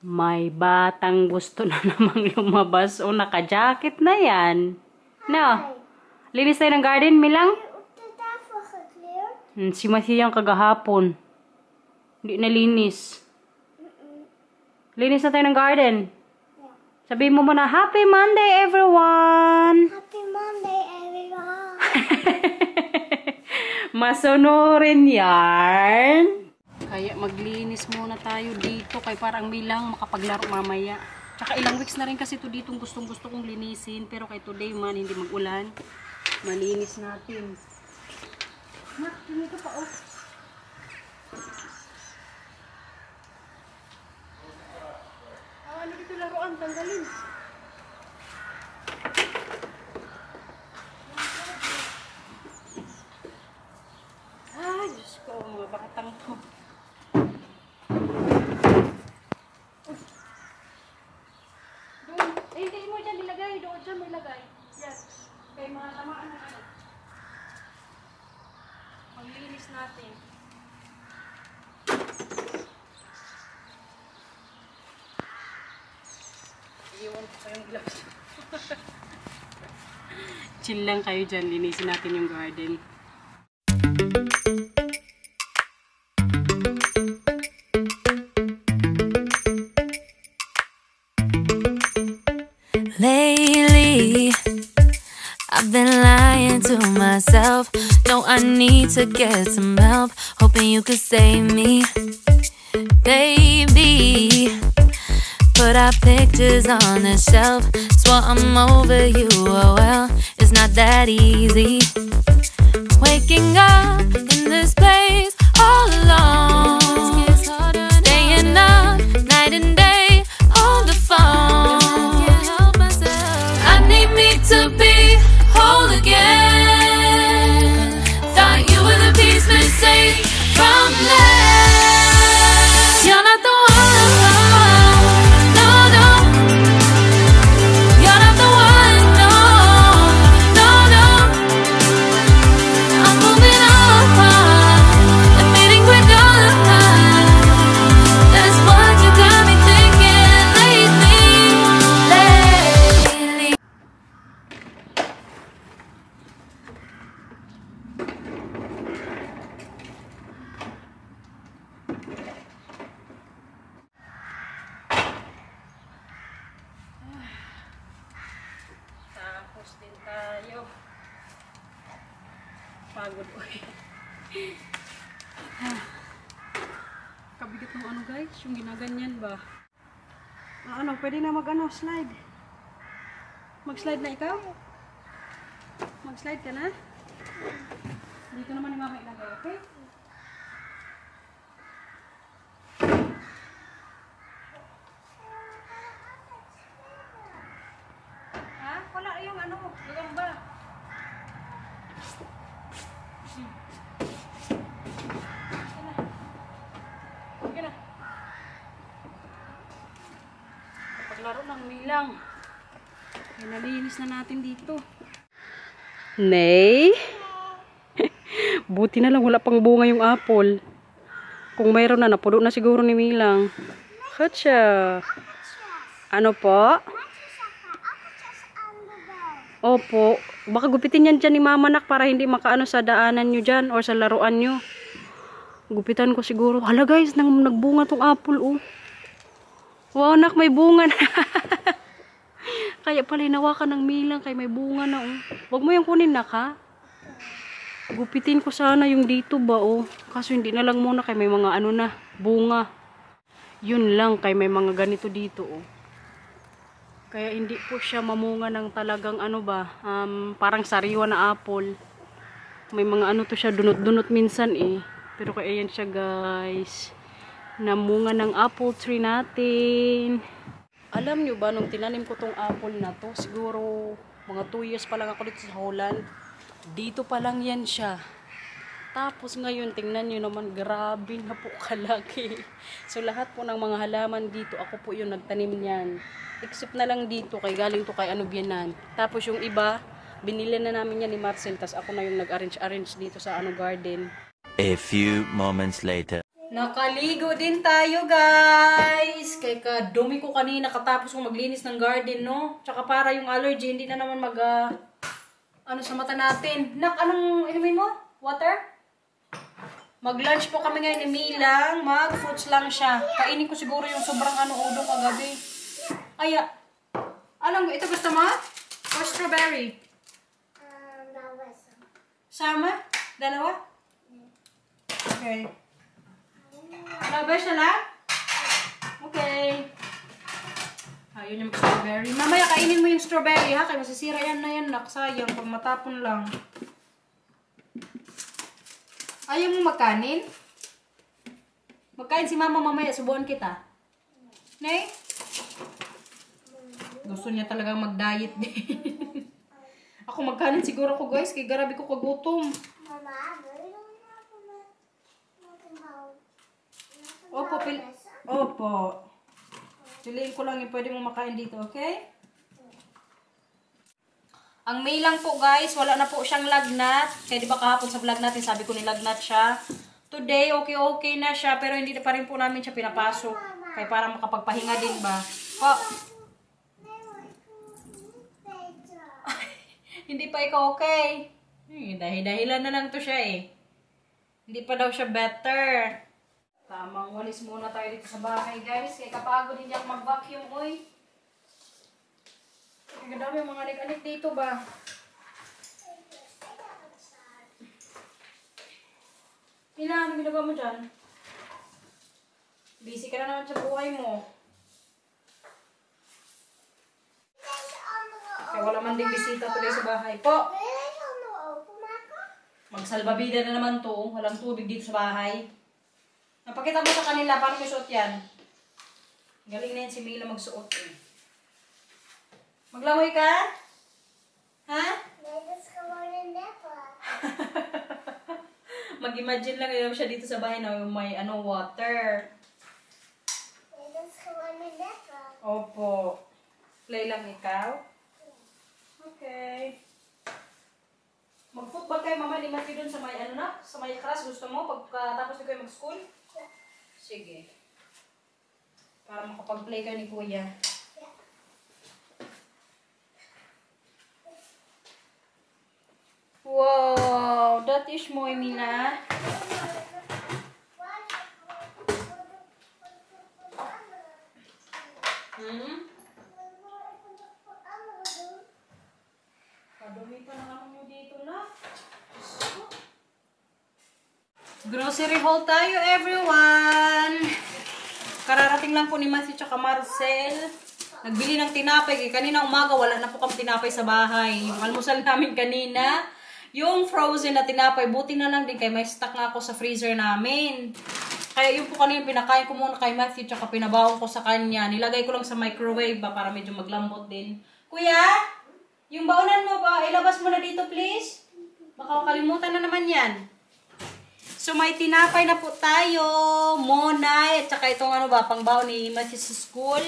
May batang gusto na namang lumabas o naka-jacket na yan. No. Linis tayo ng garden, Milang? Si Matthew kagahapon. Hindi na linis. Linis na tayo ng garden. Sabihin mo muna, Happy Monday, everyone! Happy Monday, everyone! Masunurin yan. Kaya maglinis muna tayo dito kay parang Milang makapaglaro mamaya. Tsaka ilang weeks na rin kasi ito dito gustong-gusto kong linisin. Pero kay today man, hindi mag-ulan. Malinis natin. Mak, dito pa oh. Ano dito laruan? Tanggalin. Ay, Diyos ko, mga batang ko. Hindi mo dyan nilagay. Doon dyan may lagay. Yan. Kaya mga tamaan na ano. Maglinis natin. Iwan ko pa yung gloves. Chill lang kayo dyan. Linisin natin yung garden. Lately, I've been lying to myself. No, I need to get some help. Hoping you could save me, baby. Put our pictures on the shelf. Swore I'm over you, oh well, it's not that easy. Waking up in this place all alone, staying up night and day on the phone. To be whole again. Thought you were the piece missing from left. You're not the one, no, no. You're not the one, no, no, no. I'm moving on, admitting we're done. That's what you got me thinking lately. Tapos din tayo. Pagod ko eh. Kabigat ng ano guys, yung ginaganyan ba? Ano, pwede na slide. Mag-slide na ikaw? Mag-slide ka na? Dito naman ni mama ilagay, okay? Wala yung ano, gagamba. Sige na. Paglaro ng Milang. Kaya nalinis na natin dito. Nay? Buti na lang wala pang bunga yung apple. Kung mayroon na, napuno na siguro ni Milang. Hacha. Ano po? Opo. Baka gupitin yan dyan ni Mama Nak para hindi makaano sa daanan nyo dyan or sa laruan nyo. Gupitan ko siguro. Hala guys, nagbunga tong apple oh. Wow Nak, may bunga na. Kaya pala inawakan ng Milang kaya may bunga na oh. Huwag mo yung kunin Nak ha. Gupitin ko sana yung dito ba oh. Kaso hindi na lang muna kaya may mga ano na bunga. Yun lang kaya may mga ganito dito oh. Kaya hindi po siya mamunga ng talagang ano ba, parang sariwa na apple. May mga ano to siya, dunot-dunot minsan eh. Pero kaya yan siya guys. Namunga ng apple tree natin. Alam nyo ba, nung tinanim ko tong apple na to, siguro mga 2 years pa lang ako dito sa Holland. Dito pa lang yan siya. Tapos ngayon, tingnan nyo naman, grabe na po kalaki. So lahat po ng mga halaman dito, ako po yung nagtanim niyan. Except na lang dito, kay galing to kay ano Bianan. Tapos yung iba, binili na namin yan ni Marcel. Tapos ako na yung nag-arrange dito sa ano garden. A few moments later. Nakaligo din tayo, guys. Kaya dumi ko kanina katapos kong maglinis ng garden, no? Tsaka para yung allergy, hindi na naman ano sa mata natin. Nak, anong inumin mo? Water? Mag-lunch po kami ngayon ni Milang. Mag-fruits lang siya. Kainin ko siguro yung sobrang udong kagabi. Aya. Anong, ito gusto mo? Or strawberry? Sama? Dalawa? Okay. Flowers na lang? Okay. Ayun yung strawberry. Mamaya kainin mo yung strawberry ha. Kaya masisira yan na yan. Sayang. Pag matapon lang. Ayaw mo magkanin? Magkain si mama mamaya. Subuhan kita. Nay? Gusto niya talagang mag-diet din. Ako magkanin siguro ko guys. Kaya garabi ko kagutom. Opo, Opo. Piliin ko lang yung pwede mong makain dito, okay? Ang May lang po guys, wala na po siyang lagnat. Kaya di ba kahapon sa vlog natin, sabi ko nilagnat siya. Today, okay na siya, pero hindi pa rin po namin siya pinapasok. Kaya para makapagpahinga din ba? Oh. Hindi pa ikaw okay. Dahilan na lang to siya eh. Hindi pa daw siya better. Tamang walis muna tayo dito sa bahay, guys. Kaya kapagod hindi ako mag-vacuum, oy. Kaya dami mga anik-anik dito ba? Hila, ano ginagawa mo dyan? Busy ka na naman sa buhay mo. Kaya wala man ding bisita tuloy sa bahay. Po! Magsalbabida na naman to. Walang tubig dito sa bahay. Napakita mo sa kanila, paano ko suot yan? Galing na yan si Mila magsuot eh. Maglangoy ka? Ha? Mag-imagine lang yun siya dito sa bahay na may water. Opo. Play lang ikaw? Okay. Mag-football kayo mama ni Matthew dun sa may sa may class. Gusto mo pagkatapos na kayo mag-school? Sige. Para makapag-play ka ni Kuya. Wow! That is moy, Mina. Padumi pa na naman mo dito na. Grocery haul tayo, everyone! Kararating lang po ni Matthew tsaka Marcel. Nagbili ng tinapay. Kanina umaga, wala na po kami tinapay sa bahay. Yung almusal namin kanina, yung frozen na tinapay, buti na lang din kay may stock nga ako sa freezer namin. Kaya yung po kanina pinakain ko muna kay Matthew tsaka pinabaon ko sa kanya. Nilagay ko lang sa microwave ba para medyo maglambot din. Kuya, yung baonan mo ba, ilabas mo na dito please. Baka kalimutan na naman yan. So may tinapay na po tayo, monay, at saka itong pangbaon ni Matthew sa school.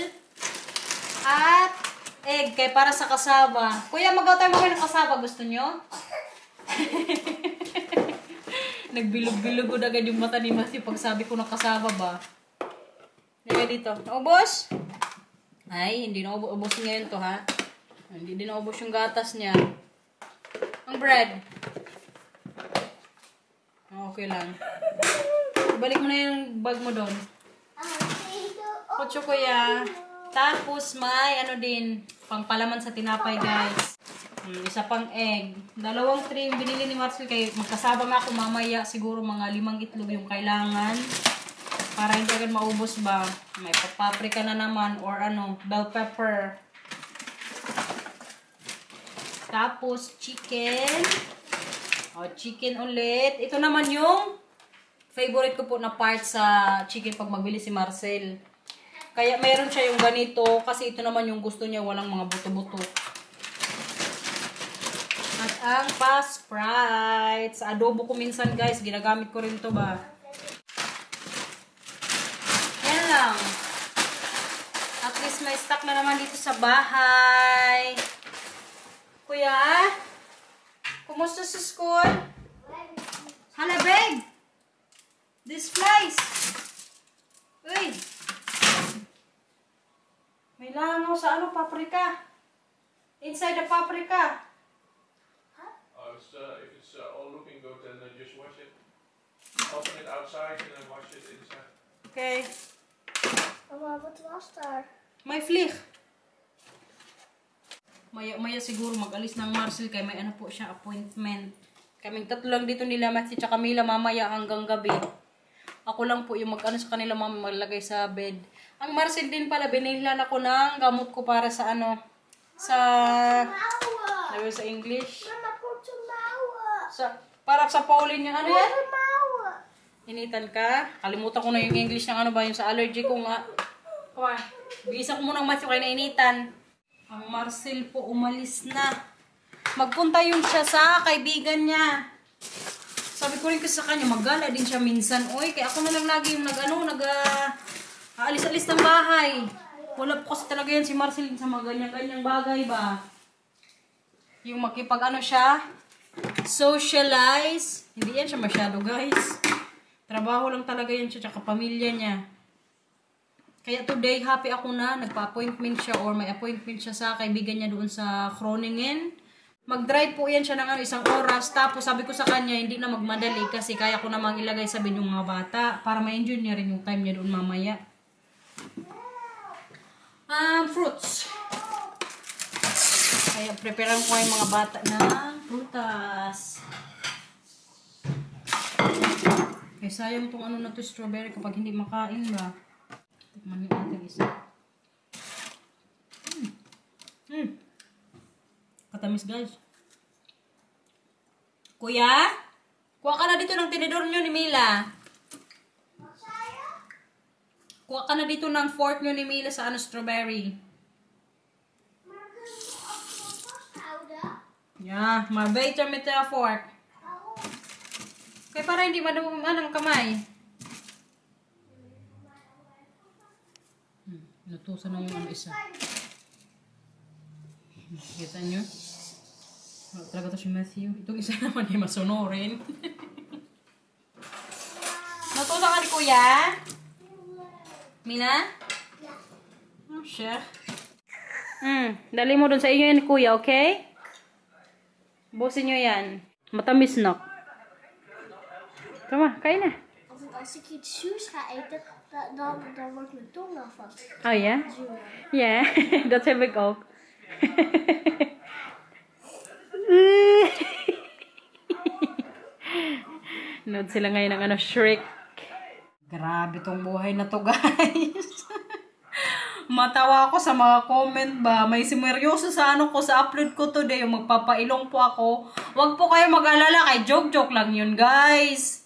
At egg, kay para sa kasaba. Kuya, magaw tayo mga ng kasaba, gusto nyo? Nagbilog-bilog na agad yung mata ni Matthew pag sabi ko ng kasaba ba. Nagay dito, naubos? Ay, hindi naubos ngayon to ha. Hindi din naubos yung gatas niya. Ang bread. Okay lang. Balik mo na yung bag mo doon. Kutso kuya. Tapos may din, pangpalaman sa tinapay guys. Isa pang egg. 2 tray yung binili ni Marcel kay magkasaba nga ako mamaya. Siguro mga 5 itlog yung kailangan. Para hindi agad maubos ba. May paprika na naman or bell pepper. Tapos chicken. Chicken ulit. Ito naman yung favorite ko po na part sa chicken pag magbili si Marcel. Kaya mayroon siya yung ganito kasi ito naman yung gusto niya, walang mga buto-buto. At ang pa-Sprite. Sa adobo ko minsan guys, ginagamit ko rin to ba. Yan lang. At least may stock na naman dito sa bahay. Kuya? Kumusta sa school? Hala, babe? This flies! Uy! May langaw sa ano, paprika. Inside the paprika. If it's all looking good, then just wash it. Open it outside and then wash it inside. Okay. Mama, wat was daar? May flieg. Maya siguro mag-alis ng Marcel kay may ano po siya appointment. Kaming tatlo lang dito nila Matthew tsaka Camila mamaya hanggang gabi. Ako lang po yung mag-ano sa kanila maglagay sa bed. Ang Marcel din pala binilhan ako ng gamot ko para sa ano sa Mouwen. sa English. Mama, korte mouwen. Para sa Pauline yung ano yan? Korte mouwen. Initan ka? Kalimutan ko na yung English ng ano ba yung sa allergy ko nga. Come on. Bigisa ko muna ng Matthew kay nainitan. Ang Marcel po umalis na. Magpunta yun siya sa kaibigan niya. Sabi ko rin kasi sa kanya, maggala din siya minsan. Oy, kaya ako na lang lagi yung aalis-alis ng bahay. Wala po kasi talaga yan si Marcel sa mga ganyan-ganyang bagay ba. Yung makipag ano siya, socialize. Hindi yan siya masyado guys. Trabaho lang talaga yan siya, tsaka pamilya niya. Kaya today, happy ako na nagpa-appointment siya or may appointment siya sa kaibigan niya doon sa Groningen. Mag-drive po yan siya ng 1 oras. Tapos sabi ko sa kanya, hindi na magmadali kasi kaya ko namang ilagay sa bed yung mga bata para ma-enjoy niya rin yung time niya doon mamaya. Fruits. Kaya preparean ko yung mga bata ng prutas. Kaya sayang tong ano na to strawberry kapag hindi makain ba. Tikman yung ating isa. Katamis guys. Kuya? Kuha ka na dito ng tinidor nyo ni Mila. Kuha ka na dito ng fork nyo ni Mila sa ano strawberry. Yeah, maar beter met de fork. Kaya para hindi maduman ang kamay. Natusan na yung ano isa. Kita nyo? Wala talaga to si Matthew. Itong isa naman ay masunurin. Natusan ka ni Kuya? Mina? Oh, siya. Dali mo dun sa inyo yan, Kuya, okay? Busin nyo yan. Matamis na. Tama, kain na. Als ik iets zuurs ga eten, dan wordt mijn tong al vast. Oh ja? Ja, dat heb ik ook. Nood sila ngayon ng ano, Shrek. Grabe tong buhay na to, guys. Matawa ako sa mga comment ba. May simeryoso sa ano ko, sa upload ko today. Yung magpapailong po ako. Wag po kayo mag-alala. Kay joke-joke lang yun, guys.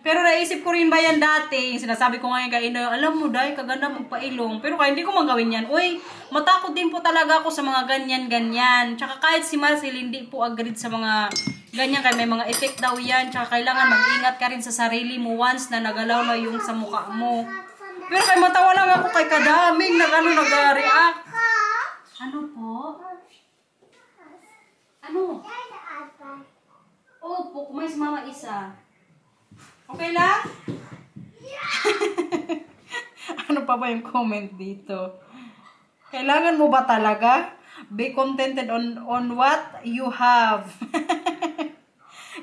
Pero naisip ko rin ba yan dati? Yung sinasabi ko ngayon kay Ino, alam mo, Day, kaganda magpailong. Pero kaya hindi ko magawin yan. Uy, matakot din po talaga ako sa mga ganyan-ganyan. Tsaka kahit si Marcel, hindi po agreed sa mga ganyan. Kaya may mga effect daw yan. Tsaka kailangan mag-ingat ka rin sa sarili mo once na nagalaw na yung sa mukha mo. Pero kay matawa lang ako kay kadaming nag-react. Ano po? Ano? Opo, kumain si Mama isa. Okay lang? Ano pa ba yung comment dito? Kailangan mo ba talaga? Be contented on what you have.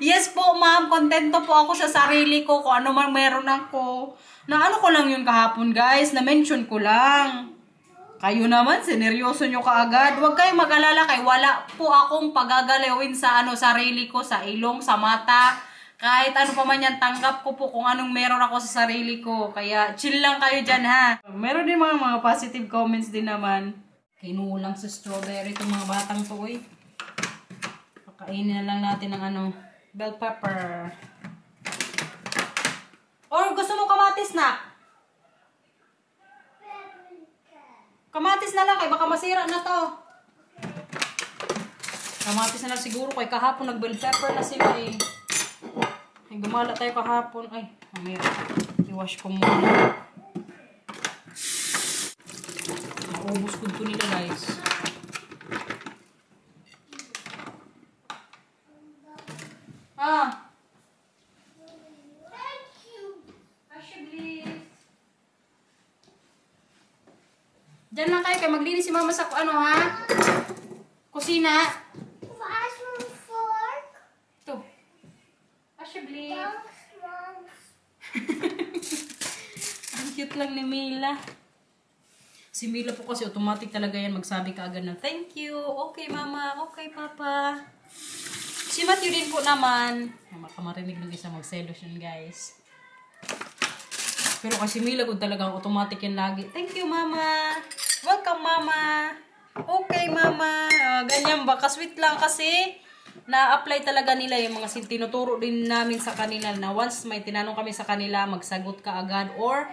Yes po, ma'am. Kontento po ako sa sarili ko. Kung ano man meron ako. Na ano ko lang yun kahapon, guys. Na-mention ko lang. Kayo naman, sineryoso nyo kaagad. Huwag kayong mag-alala kay wala po akong pagagalawin sa ano sarili ko, sa ilong, sa mata. Kahit ano pa man yan, tanggap ko po kung anong meron ako sa sarili ko. Kaya chill lang kayo dyan, ha. Meron din mga positive comments din naman. Kinulang sa strawberry itong mga batang to, eh. Pakainin na lang natin ng ano, bell pepper. Or gusto mo kamatis na? Kamatis na lang, kay baka masira na to. Kamatis na lang siguro, kay kahapon nag-bell pepper na sila, eh. Ay, gumala tayo kahapon. Ay, mamaya. I-wash ko muna. Naubos ko ito nila, guys. na kayo kay maglinis si mama sa ano ha? Kusina. Was een vork? Ito. Ashley. Thanks, Mom. Ang cute lang ni Mila. Si Mila po kasi automatic talaga yan magsabi ka agad na thank you. Okay mama, okay papa. Si Matthew din po naman. Makamarinig ng isa magselos yun guys. Pero kasi Mila ko talagang automatic yan lagi. Thank you mama. Welcome mama. Okay mama. Ganyan ba? Kasweet lang kasi na-apply talaga nila yung mga tinuturo din namin sa kanila na once may tinanong kami sa kanila, magsagot ka agad or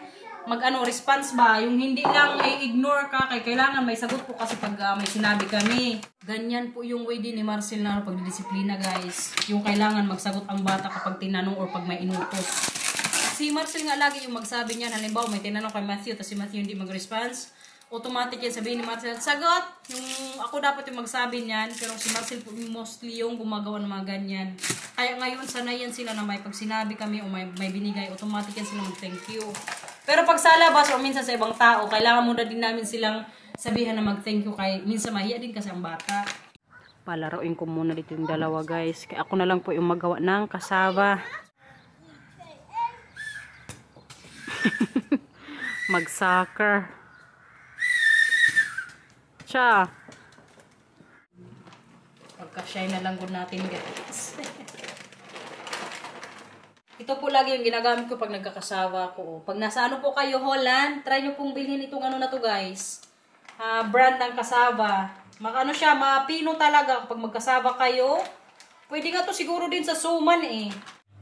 response ba, yung hindi lang i-ignore ka, kaya kailangan may sagot po kasi pag may sinabi kami. Ganyan po yung way din ni Marcel na pagdidisiplina guys. Yung kailangan magsagot ang bata kapag tinanong or pag may inutos. Si Marcel nga lagi yung magsabi niya, halimbawa may tinanong kay Matthew, tapos si Matthew hindi mag-response, automatic yan sabihin ni Marcel, sagot! Yung ako dapat yung magsabi niyan, pero si Marcel po mostly yung gumagawa ng mga ganyan. Kaya ngayon, sanay yan sila na may pag sinabi kami o may binigay, automatic yan sila mag-thank you. Pero pag sa labas o minsan sa ibang tao, kailangan muna din namin silang sabihan na mag-thank you kay minsan mahiya din kasi ang bata. Palaruin ko muna dito yung dalawa guys. Kaya ako na lang po yung magawa ng kasaba. Mag-soccer. Siya. Pagka-shy na lang ko natin guys. Ito po lagi yung ginagamit ko pag nagkakasawa ko. Pag nasa ano po kayo, Holland, try nyo pong bilhin itong ano na to guys. Brand ng kasaba. Ano siya, mapino talaga kapag magkasaba kayo. Pwede nga to siguro din sa suman eh.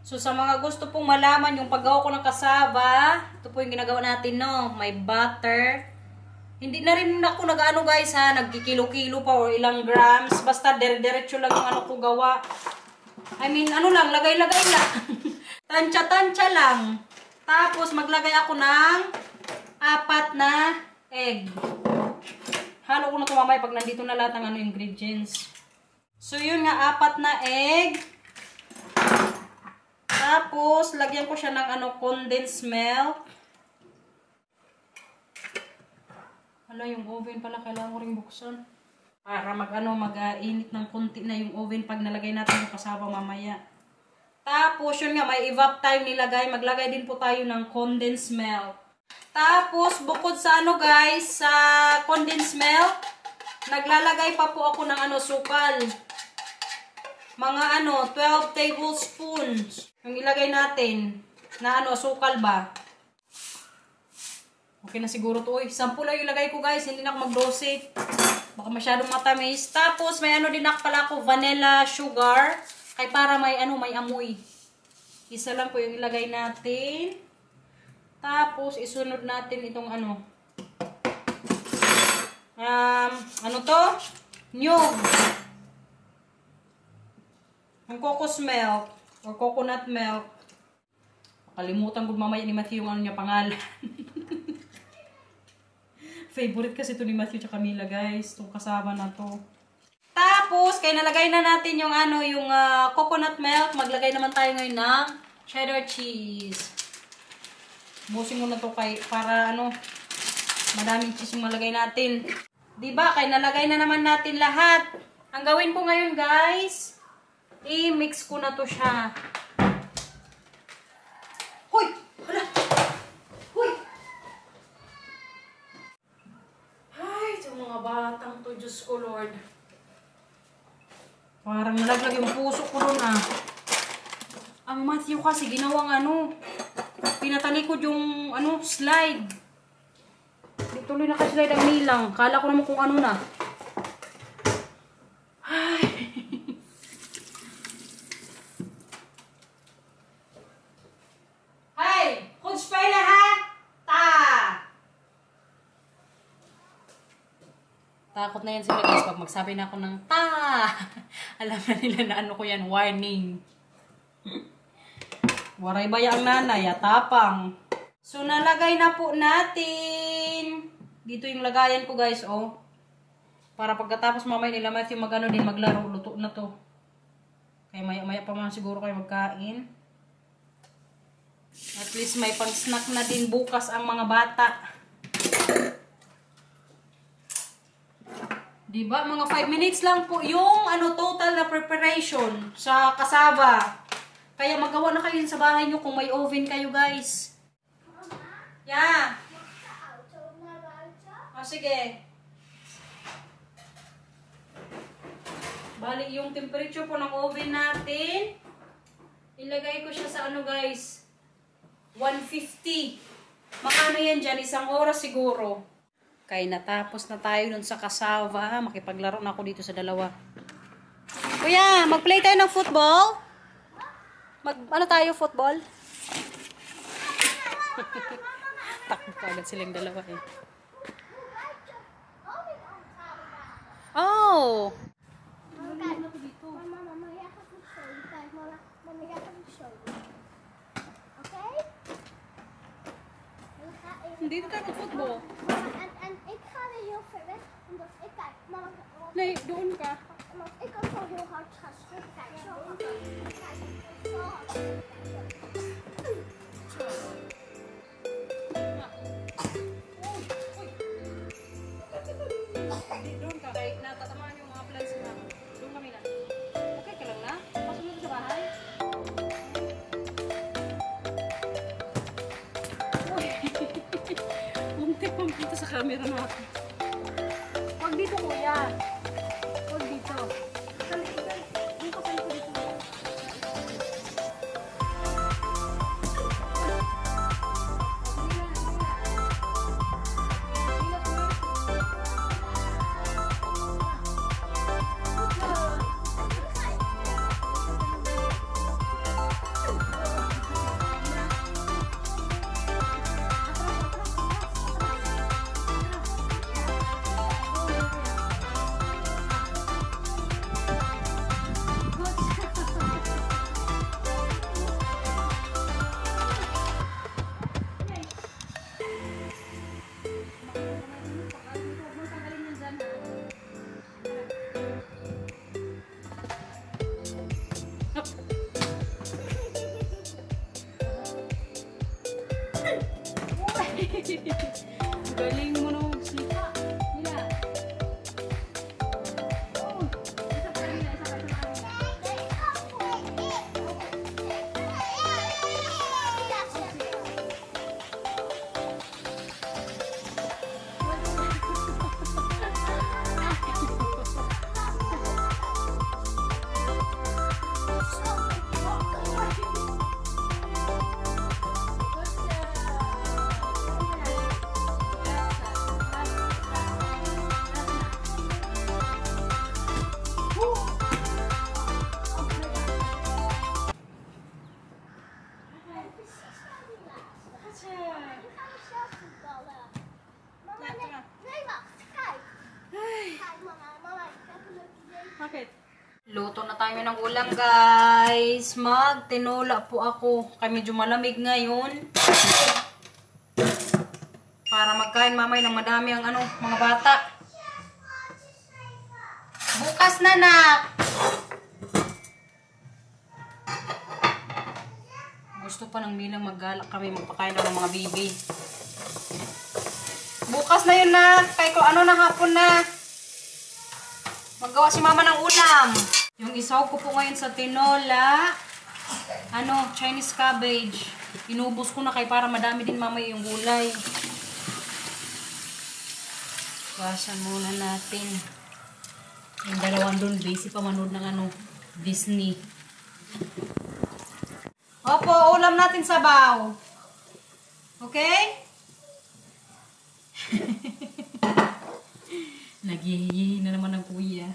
So sa mga gusto pong malaman yung paggawa ko ng kasaba, ito po yung ginagawa natin no. May butter. Hindi na rin ako nag-ano guys ha, nagkikilo-kilo pa or ilang grams. Basta dire-diretso lang yung ano ko gawa. I mean, ano lang, lagay-lagay lang. Tansya-tansya lang. Tapos, maglagay ako ng 4 na egg. Halo ko na ito mamaya pag nandito na lahat ng ingredients. So, yun nga, 4 na egg. Tapos, lagyan ko siya ng condensed milk. Hala, yung oven pala, kailangan ko rin buksan. Para mag-init ng konti na yung oven pag nalagay natin yung kasaba mamaya. Tapos, yun nga, may evap time nilagay. Maglagay din po tayo ng condensed milk. Tapos, bukod sa guys, sa condensed milk, naglalagay pa po ako ng sukal. Mga 12 tablespoons. Yung ilagay natin, na sukal ba? Okay na siguro to. 10 lang yung ilagay ko guys, hindi na ako mag-12. Baka masyadong matamis. Tapos, may din pala ako, vanilla sugar. Kaya para may may amoy. Isa lang po yung ilagay natin. Tapos, isunod natin itong to? Nyug. Ang cocos milk. Or coconut milk. Kalimutan ko mamaya ni Matthew yung niya pangalan. Favorite kasi ito ni Matthew tsaka Mila guys. Itong kasama na to. Tapos, kaya nalagay na natin yung yung coconut milk. Maglagay naman tayo ngayon ng cheddar cheese. Busin mo na to para madaming cheese yung malagay natin. Diba? Kaya nalagay na naman natin lahat. Ang gawin ko ngayon guys, i-mix ko na to siya. Hoy! Hala! Hoy! Ay, itong mga batang to, Diyos ko Lord. Parang nalaglag yung puso ko doon Ang Matthew kasi ginawang pinatalikod yung slide. Di tuloy nakaslide ang nilang. Kala ko naman kung na. Ay. Hey! Kutspay lahat! Takot na yan sila guys pag magsabi na ako ng alam na nila na ko yan, warning. Waray baya ang nanay, tapang. So, nalagay na po natin. Dito yung lagayan ko guys, Para pagkatapos mamaya nila Matthew din, maglaro, luto na to. Kaya maya pa man siguro kayo magkain. At least may pang-snack na din bukas ang mga bata. Diba? Mga 5 minutes lang po yung total na preparation sa cassava. Kaya magawa na kayo sa bahay nyo kung may oven kayo, guys. Yeah. O, sige. Bali, yung temperature po ng oven natin, ilagay ko siya sa guys, 150. Makano yan dyan? 1 oras siguro. Kaya natapos na tayo dun sa cassava. Makipaglaro na ako dito sa dalawa. Kuya, mag-play tayo ng football? Ano tayo, football? Takbo ka agad silang dalawa eh. Oh! Dito tayo mag-football. En ik ga weer heel ver weg, omdat ik kijk. Mama, Nee, doon ka. ik kan zo heel hard gaan schudden. Kijk, zo hard. Kijk, zo hard. Doon ka. Kaya natatamaan yung mga plants na. Doon kami na. Okay ka lang na? Pasok mo sa bahay. Muntik pang dito sa camera natin. Huwag dito, kuya. Huwag dito. Dito ka dito. Galing mo na mag-sleep. Mila. Oh, isa pa rin. Bakit? Luto na tayo ng ulam, guys. Magtinola po ako. Kaya medyo malamig ngayon. Para magkain mamay ng madami ang mga bata. Bukas na, nak. Gusto pa ng Milang maggalak kami. Magpakain ng mga bibi. Bukas na yun, nak. Kaya ko na hapon na. Maggawa si mama ng ulam. Yung isaw ko po ngayon sa tinola. Chinese cabbage. Inubos ko na kay para madami din mamaya yung gulay. Bawasan muna natin. Yung dalawang doon, busy pa manood ng Disney. Opo, ulam natin sabaw. Okay? Naghihihi na naman ng kuya.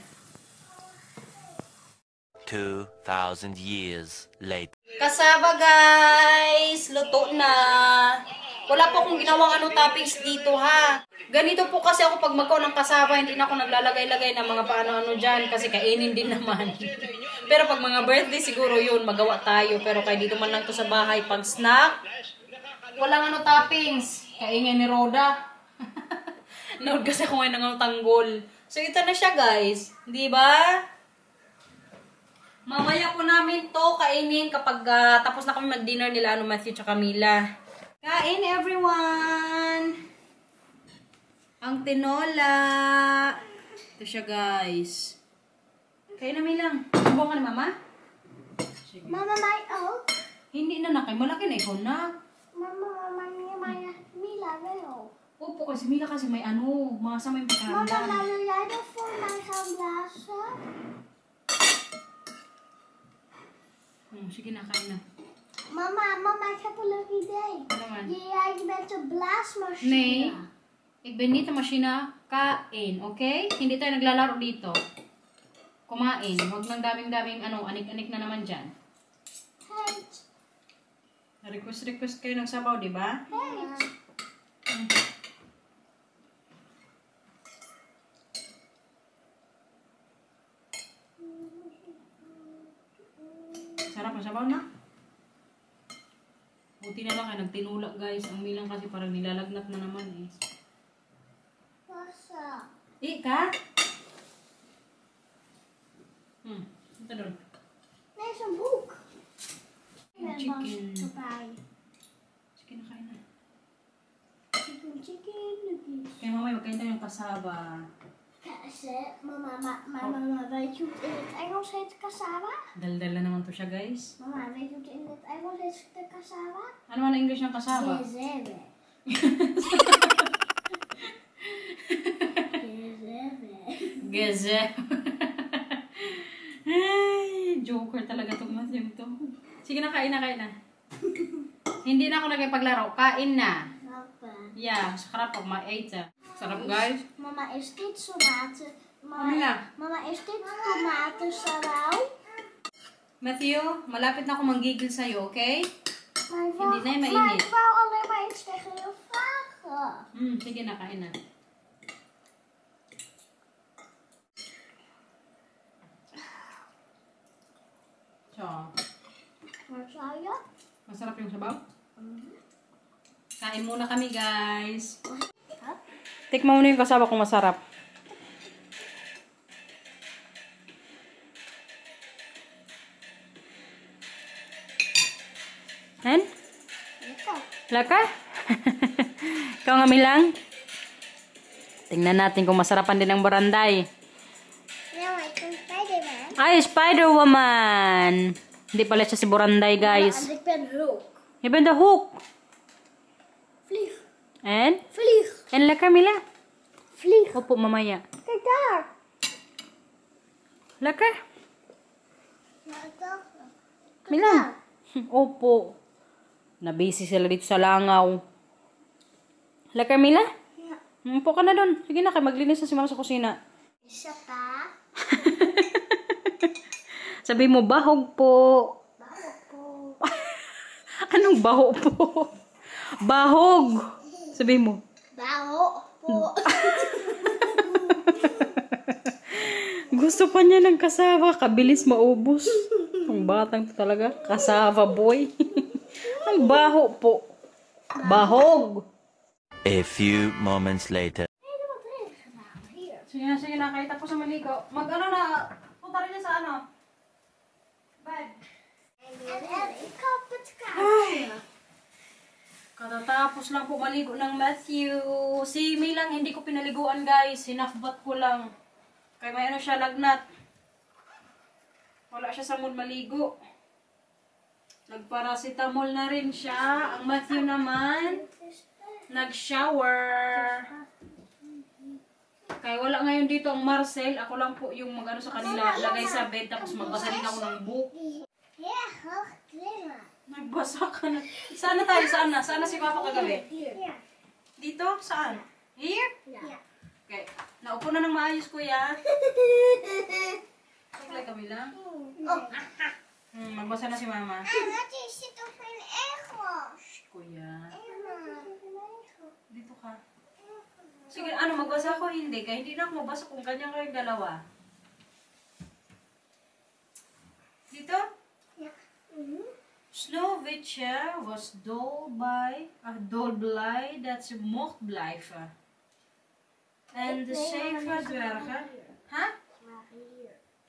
2,000 years later. Kasaba, guys! Luto na! Wala po akong ginawang toppings dito, ha? Ganito po kasi ako pag magkaw ng kasaba, hindi na ako naglalagay-lagay ng mga paano-ano dyan kasi kainin din naman. Pero pag mga birthday, siguro yun, magawa tayo. Pero kaya dito man lang to sa bahay, pag snack, walang toppings. Kaingin ni Roda. Nood kasi ako ngayon ng tanggol. So, ito na siya, guys. Di ba? Mamaya po namin to kainin kapag tapos na kami mag-dinner nila, Matthew tsaka Mila. Kain, everyone! Ang tinola. Ito siya, guys. Kaya namin lang. Subukan ka ni Mama? Sige. Mama, my oh. Hindi na nakay. Malaki na ikaw na. Mama, Mila, Leo. Opo, kasi Mila kasi may ano, masama yung Mama, pagkaramdam. nalulado voor mijn glazen. Sige na, kain na. Mama, ik heb een leuk idee. Ano naman? Jij bent de blaasmachine. Nee. Ik ben niet de machine. Kain, okay? Hindi tayo naglalaro dito. Kumain. Huwag nang daming-daming anik-anik na naman dyan. Hey. Request kayo ng sabaw, di ba? Sarap ang sabaw na. Buti na lang kayo nagtinulak, guys. Ang Milang kasi parang nilalagnat na naman eh. Masa. Ika? Ito doon. Nee, is een boek. Chicken. Erbij. Chicken na kain na. Chicken nuggies. Kaya mamaya magkain tayo ng kasaba. Mama, weet je hoe het in het Engels heet cassava? Daldal na naman to siya, guys. Mama, weet je hoe het in het Engels heet de cassava? Ano man ang English ng kasaba? Gezebe. Geze. Ay, joker talaga tong masim to. Sige na, kain na. Hindi na ako nagpaglaro. Kain na. Papa. Yeah, sarap pag ma-eten. Sarap, guys. Mama, is dit tomaten? Mama. Mama, is dit tomatensalau? Matthew, malapit na ako manggigil sa'yo, okay? Hindi na, mainit. Maar ik wou alleen maar iets tegen je vragen. Sige na, kain na. So, Wat zei je? masarap yung sabaw? Kain muna kami, guys. Tikman mo na yung kasaba kung masarap. Hen? Lekker. Laka? Ikaw nga, Milang? Tingnan natin kung masarapan din ang baranday. Ja, maar ik ben Spider-Man. Ay, Spider-Woman! Hindi pala siya si Buranday, guys. En ik ben Hulk. Je bent de Hulk. Vlieg. En? Vlieg. En lekker, Mila? Vlieg. Opo, mamaya. Kijk daar. Lekker? Ja, ik dacht. Mila? Opo. Nabisi sila dito sa langaw. Lekker, Mila? Ja. Upo ka na dun. Sige na, kay maglinis na si Mama sa kusina. Is dat pa? Sabi mo, bahog po. Bahog po. Anong baho po? Bahog. Sabi mo. Bahog po. Gusto pa niya ng kasava. Kabilis maubos. Ang batang to talaga. Kasava boy. Ang baho po. Bahog. A few moments later. Helemaal erin gedaan. Hier. Sige na. Kahit tapos sa maligo. Mag-ano na. Punta rin niya sa ano. Bed. En ik had het kaartje. Katatapos lang po maligo ng Matthew. Si May lang hindi ko pinaliguan, guys. Hinafbat ko lang. Kaya may ano siya, lagnat. Wala siya sa mood maligo. Nagparacetamol na rin siya. Ang Matthew naman, nag-shower. Kaya wala ngayon dito ang Marcel. Ako lang po yung mag-ano sa kanila. Lagay sa bed, tapos magbasa din ako ng book. Ja, hoog klimmen. Nagbasa ka na. Saan na tayo? Saan na? Saan na si Papa kagabi? Ja. Dito? Saan? Here? Ja. Okay. Naupo na ng maayos, kuya. Saglay kami lang. Oh. Magbasa na si Mama. Wat is dit op mijn Engels? Shh, kuya. Dito ka. Sige, ano, magbasa ako hindi. Kaya hindi na ako magbasa kung ganyan kayong dalawa. Dito? Ja. Sneeuwwitje was dolblij dat ze mocht blijven. En de 7 dwergen... Ha?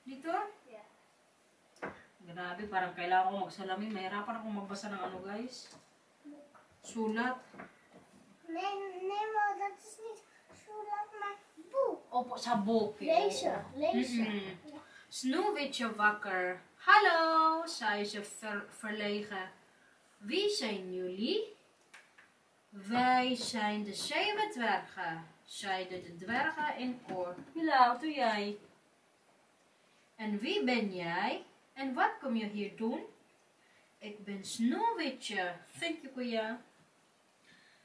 Dito? Ja. Grabe, parang kailangan ko magsalamin. Mahirapan akong magbasa ng ano, guys. Sulat. Nee, maar dat is niet Zodat mijn boek. Opo, sa boek. Lezen, lezen. Sneeuwwitje wakker. Hallo, zei ze verlegen. Wie zijn jullie? Wij zijn de 7 dwergen, zeiden de dwergen in koor. Mila, doe jij? En wie ben jij? En wat kom je hier doen? Ik ben Sneeuwwitje. Thank you, Kuya.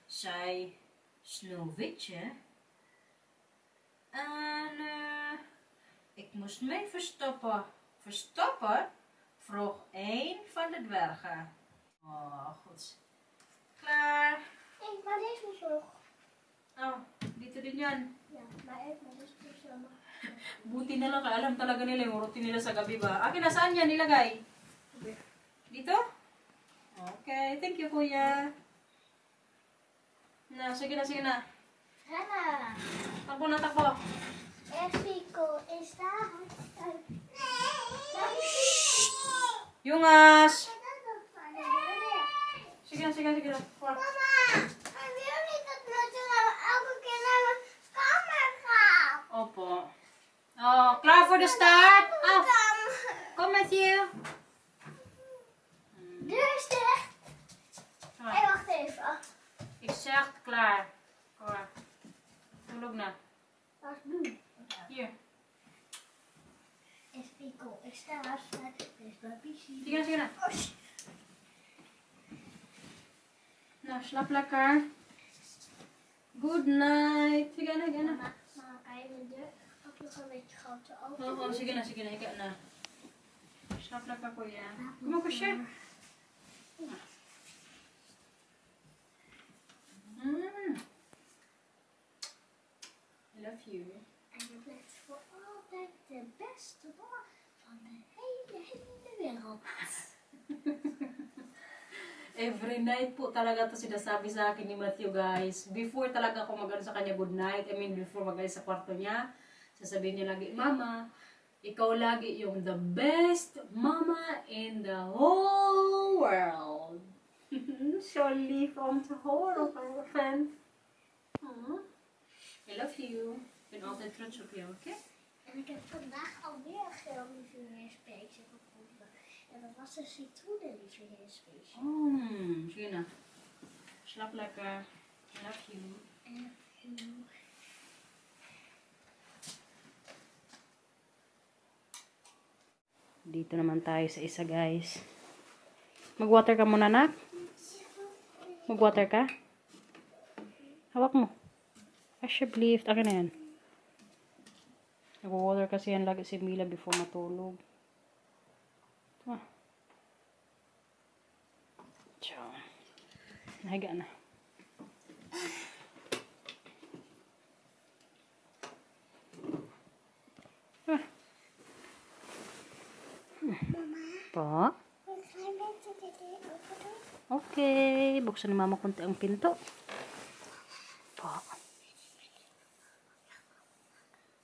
Zei Sneeuwwitje. En ik moest mij verstoppen. Verstoppen? Vroeg een van de dwergen. Oh, goed. Klaar. Maar deze is nog. Oh, dito din yan. Ja, maar even, maar deze is nog. Buti na lang, alam talaga nila yung routine nila sa gabi ba? Akin, nasaan yan nilagay? Dito? Okay, thank you, kuya. Na, sige na, sige na. Hanna. Takbo na, takbo. Fico is daar. Yungas! Sige na, sige na, sige na. Voor. Mama, ik wil niet dat Nutje elke keer naar mijn kamer gaat. Opo. Oh, klaar voor de start? Af. Kom, Matthew. Deur is dicht. Hey, wacht even. Ik zeg klaar. Klaar. Tulog na. Wat nu? Hier. Fico is daar. Is mijn pissie. Sige na, sige na. Nou, slaap lekker. Good night. Sige na, sige na. Mama, kan je de deur ook nog een beetje groter open? Oh, sige na, sige na. Ika na. Slaap lekker, kuya. Kom op, kusje. I love you. En je bent voor altijd de beste mama van de hele wereld. Every night po talaga to sinasabi sa akin ni Matthew, guys. Before talaga ako mag-ano sa kanya good night, before mag-alis sa kwarto niya, sasabihin niya lagi, Mama, ikaw lagi yung the best mama in the whole world. Surely from the whole of our fan. I love you. Ik ben altijd trots op jou, oké? En ik heb vandaag alweer een geel lieveheersbeestje gevonden. En dat was een citroenenlieveheersbeestje. Sige na. Slaap lekker. I love you. Dito naman tayo sa isa, guys. Mag-water ka muna, nak? Mag-water ka? Hawak mo. Lift. Akin na yan. Nag-water kasi yan lagi si Mila before matulog. Ciao. Nahiga na. Po? Okay. Buksan ni Mama konti ang pinto. Po.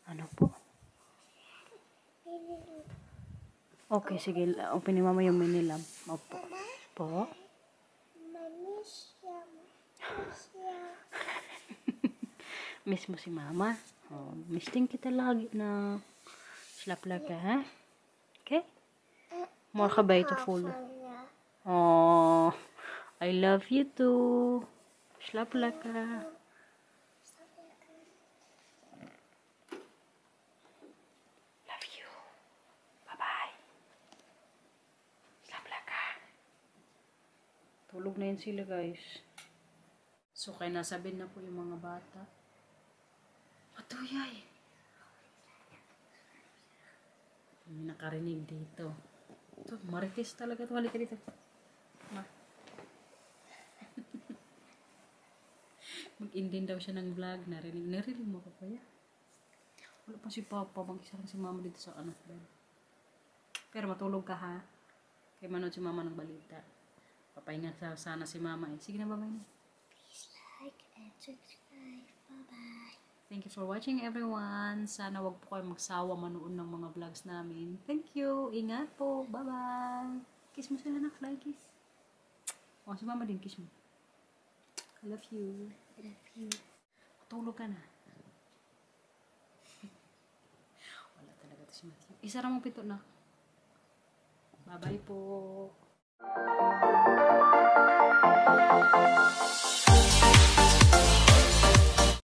Ano po? Okay, sige. Open ni Mama yung mini lamp. Opo. Po? Miss mo si Mama? Oh, miss din kita lagi na slap ka, ha? Okay? More ka ba ito full? Oh, I love you too. Slap ka. Love you. Bye-bye. Slap ka. Tulog na yun sila, guys. So, kaya nasabihin na po yung mga bata. Matuyay. May nakarinig dito. Ito, marites talaga ito. Halika dito. Mag-indin daw siya ng vlog. Narinig mo ko kaya? Wala pa si Papa. Mag-isa lang si Mama dito sa bed. Pero matulog ka, ha? Kaya manood si Mama ng balita. Papahinga sana si Mama eh. Sige na, bye-bye na. Please like and subscribe. Bye-bye. Thank you for watching, everyone. Sana wag po kayo magsawa manood ng mga vlogs namin. Thank you. Ingat po. Bye-bye. Kiss mo sila na, fly kiss. O, si Mama din, kiss mo. I love you. I love you. Tulog ka na. Isara mo pito na. Bye-bye po.